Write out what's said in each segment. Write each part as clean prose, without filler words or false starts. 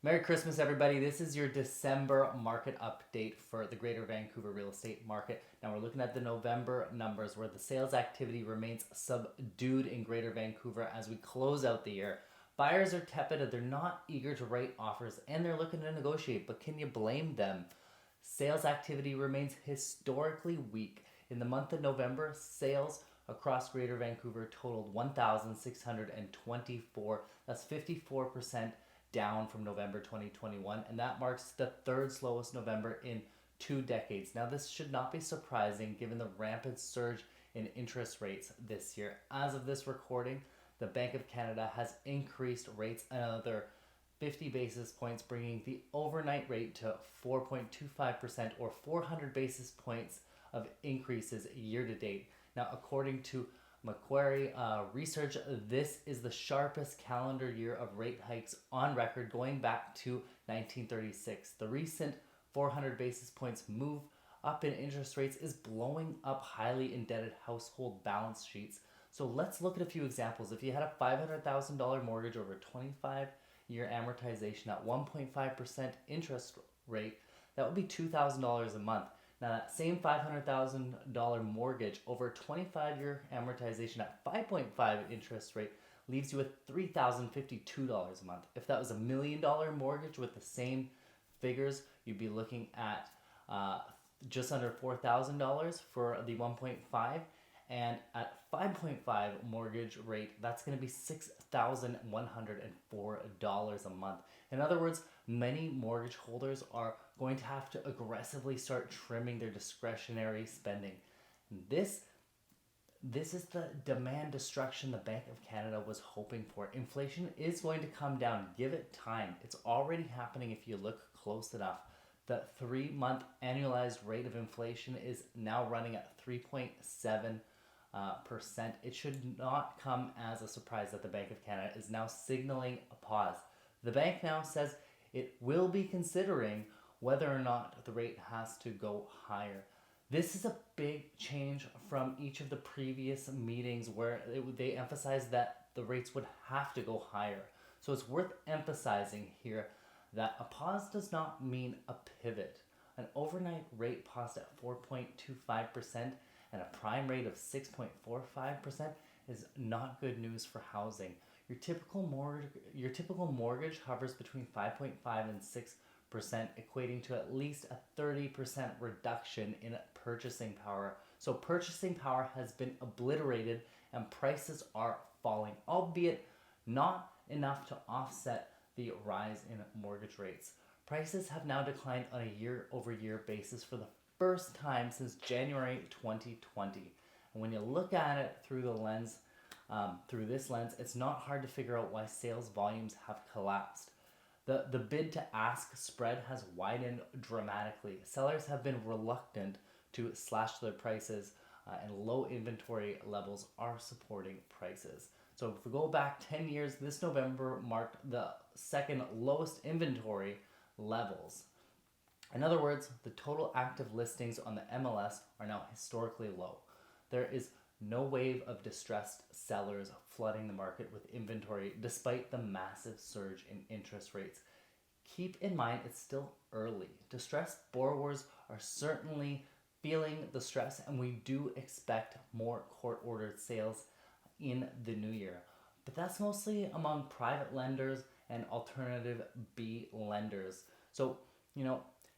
Merry Christmas, everybody. This is your December market update for the Greater Vancouver real estate market. Now, we're looking at the November numbers where the sales activity remains subdued in Greater Vancouver as we close out the year. Buyers are tepid, they're not eager to write offers, and they're looking to negotiate, but can you blame them? Sales activity remains historically weak. In the month of November, sales across Greater Vancouver totaled 1,624. That's 54% down from November 2021, and that marks the third slowest November in 2 decades. Now, this should not be surprising given the rampant surge in interest rates this year. As of this recording, the Bank of Canada has increased rates another 50 basis points, bringing the overnight rate to 4.25% or 400 basis points of increases year to date. Now, according to Macquarie research, this is the sharpest calendar year of rate hikes on record going back to 1936. The recent 400 basis points move up in interest rates is blowing up highly indebted household balance sheets. So let's look at a few examples. If you had a $500,000 mortgage over 25-year amortization at 1.5% interest rate, that would be $2,000 a month. Now, that same $500,000 mortgage over a 25-year amortization at 5.5 interest rate leaves you with $3,052 a month. If that was $1 million mortgage with the same figures, you'd be looking at just under $4,000 for the 1.5, and at 5.5 mortgage rate, that's going to be $6,104 a month. In other words, many mortgage holders are going to have to aggressively start trimming their discretionary spending. This is the demand destruction the Bank of Canada was hoping for. Inflation is going to come down. Give it time. It's already happening if you look close enough. The 3-month annualized rate of inflation is now running at 3.7%. It should not come as a surprise that the Bank of Canada is now signaling a pause. The bank now says it will be considering whether or not the rate has to go higher. This is a big change from each of the previous meetings where they emphasized that the rates would have to go higher. So it's worth emphasizing here that a pause does not mean a pivot. An overnight rate paused at 4.25% and a prime rate of 6.45% is not good news for housing. Your typical mortgage hovers between 5.5 and 6%, equating to at least a 30% reduction in purchasing power. So purchasing power has been obliterated and prices are falling, albeit not enough to offset the rise in mortgage rates. Prices have now declined on a year-over-year basis for the first time since January 2020. And when you look at it through this lens, it's not hard to figure out why sales volumes have collapsed. The bid to ask spread has widened dramatically. Sellers have been reluctant to slash their prices, and low inventory levels are supporting prices. So if we go back 10 years, this November marked the second lowest inventory levels. In other words, the total active listings on the MLS are now historically low. There is no wave of distressed sellers flooding the market with inventory despite the massive surge in interest rates. Keep in mind, it's still early. Distressed borrowers are certainly feeling the stress, and we do expect more court-ordered sales in the new year. But that's mostly among private lenders and alternative B lenders. So,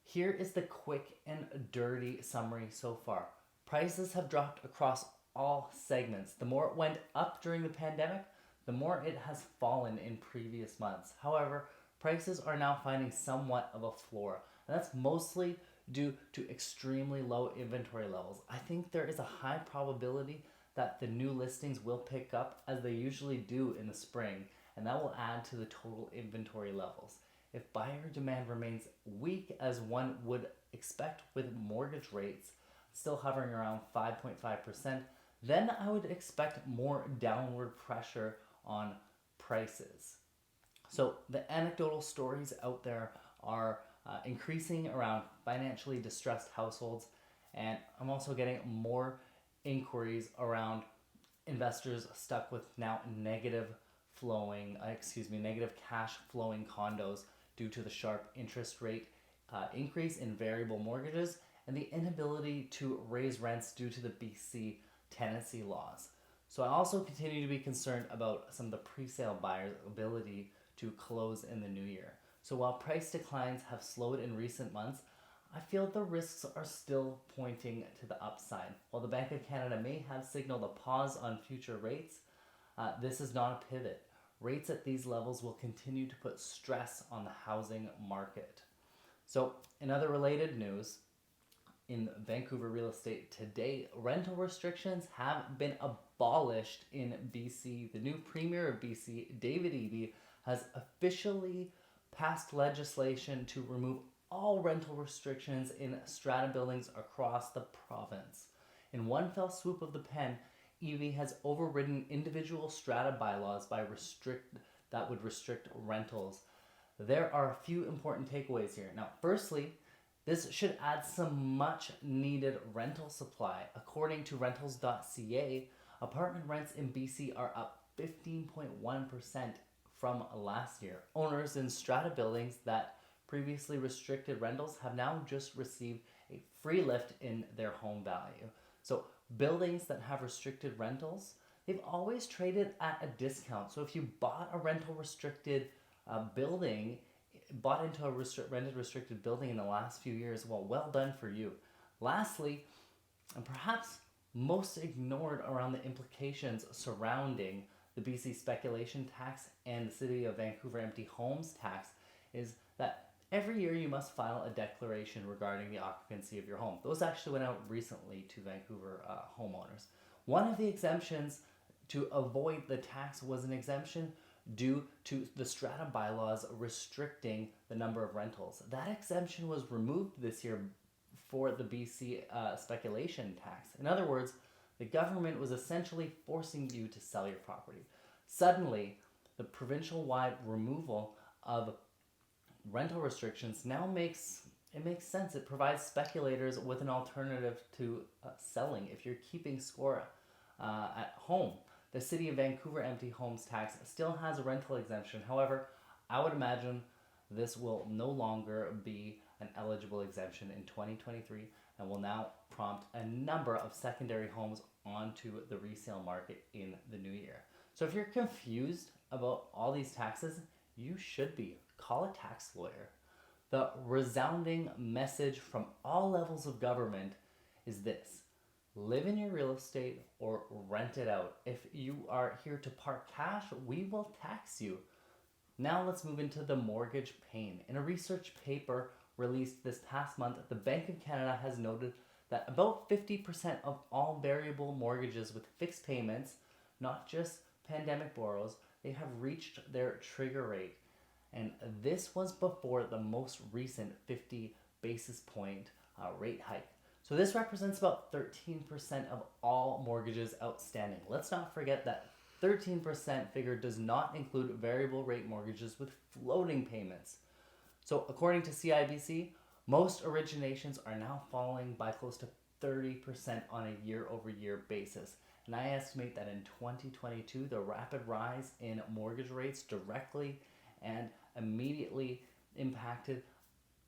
here is the quick and dirty summary so far. Prices have dropped across all segments. The more it went up during the pandemic, the more it has fallen in previous months. However, prices are now finding somewhat of a floor, and that's mostly due to extremely low inventory levels. I think there is a high probability that the new listings will pick up as they usually do in the spring, and that will add to the total inventory levels. If buyer demand remains weak, as one would expect with mortgage rates still hovering around 5.5%, then I would expect more downward pressure on prices. So the anecdotal stories out there are increasing around financially distressed households, and I'm also getting more inquiries around investors stuck with now negative cash flowing condos due to the sharp interest rate increase in variable mortgages and the inability to raise rents due to the BC tenancy laws. So I also continue to be concerned about some of the pre-sale buyers' ability to close in the new year. So while price declines have slowed in recent months, I feel the risks are still pointing to the upside. While the Bank of Canada may have signaled a pause on future rates, this is not a pivot. Rates at these levels will continue to put stress on the housing market. So, in other related news, in Vancouver real estate today, rental restrictions have been abolished in BC. The new Premier of BC, David Eby, has officially passed legislation to remove all rental restrictions in strata buildings across the province. In one fell swoop of the pen, Eby has overridden individual strata bylaws that would restrict rentals. There are a few important takeaways here. Now, firstly, this should add some much needed rental supply. According to rentals.ca, apartment rents in BC are up 15.1% from last year. Owners in strata buildings that previously restricted rentals have now just received a free lift in their home value. So buildings that have restricted rentals, they've always traded at a discount. So if you bought a rental restricted building, bought into a rented restricted building in the last few years, well done for you. Lastly, and perhaps most ignored around the implications surrounding the BC speculation tax and the City of Vancouver empty homes tax, is that every year you must file a declaration regarding the occupancy of your home. Those actually went out recently to Vancouver homeowners. One of the exemptions to avoid the tax was an exemption due to the strata bylaws restricting the number of rentals. That exemption was removed this year for the BC speculation tax. In other words, the government was essentially forcing you to sell your property. Suddenly, the provincial-wide removal of rental restrictions now makes sense. It provides speculators with an alternative to selling if you're keeping score at home. The City of Vancouver empty homes tax still has a rental exemption. However, I would imagine this will no longer be an eligible exemption in 2023 and will now prompt a number of secondary homes onto the resale market in the new year. So if you're confused about all these taxes, you should be. Call a tax lawyer. The resounding message from all levels of government is this: live in your real estate or rent it out. If you are here to park cash, we will tax you. Now let's move into the mortgage pain. In a research paper released this past month, the Bank of Canada has noted that about 50% of all variable mortgages with fixed payments, not just pandemic borrowers, they have reached their trigger rate. And this was before the most recent 50 basis point rate hike. So this represents about 13% of all mortgages outstanding. Let's not forget that 13% figure does not include variable rate mortgages with floating payments. So according to CIBC, most originations are now falling by close to 30% on a year-over-year basis. And I estimate that in 2022, the rapid rise in mortgage rates directly and immediately impacted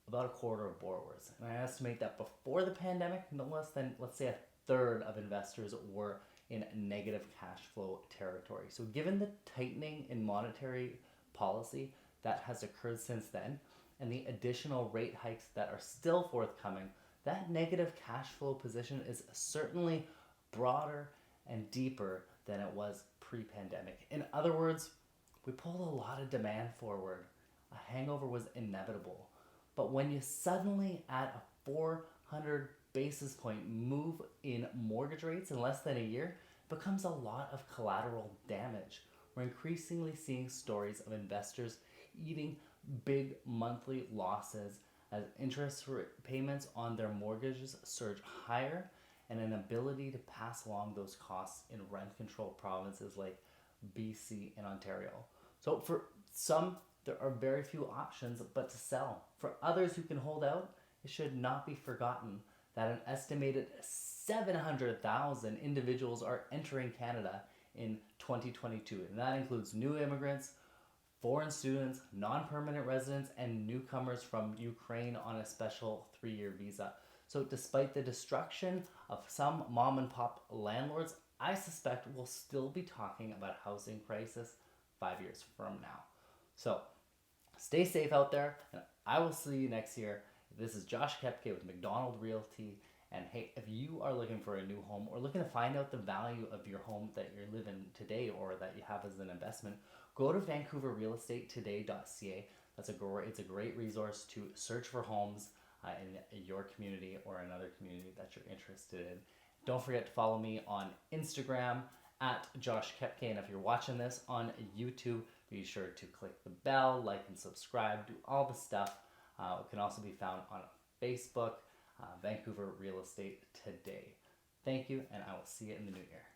about a quarter of borrowers. And I estimate that before the pandemic, no less than, let's say, a third of investors were in negative cash flow territory. So given the tightening in monetary policy that has occurred since then, and the additional rate hikes that are still forthcoming, that negative cash flow position is certainly broader and deeper than it was pre-pandemic. In other words, we pulled a lot of demand forward. A hangover was inevitable. But when you suddenly add a 400 basis point move in mortgage rates in less than a year, it becomes a lot of collateral damage. We're increasingly seeing stories of investors eating big monthly losses as interest payments on their mortgages surge higher, and an ability to pass along those costs in rent-controlled provinces like BC and Ontario. So for some, there are very few options but to sell. For others who can hold out, it should not be forgotten that an estimated 700,000 individuals are entering Canada in 2022, and that includes new immigrants, foreign students, non-permanent residents, and newcomers from Ukraine on a special 3-year visa. So despite the destruction of some mom and pop landlords, I suspect we'll still be talking about housing crisis 5 years from now. So stay safe out there, and I will see you next year. This is Josh Kepke with McDonald Realty. And hey, if you are looking for a new home or looking to find out the value of your home that you're living today or that you have as an investment, go to VancouverRealEstateToday.ca. It's a great resource to search for homes in your community or another community that you're interested in. Don't forget to follow me on Instagram at Josh Kepke. And if you're watching this on YouTube, be sure to click the bell, like and subscribe, do all the stuff. It can also be found on Facebook, Vancouver Real Estate Today. Thank you, and I will see you in the new year.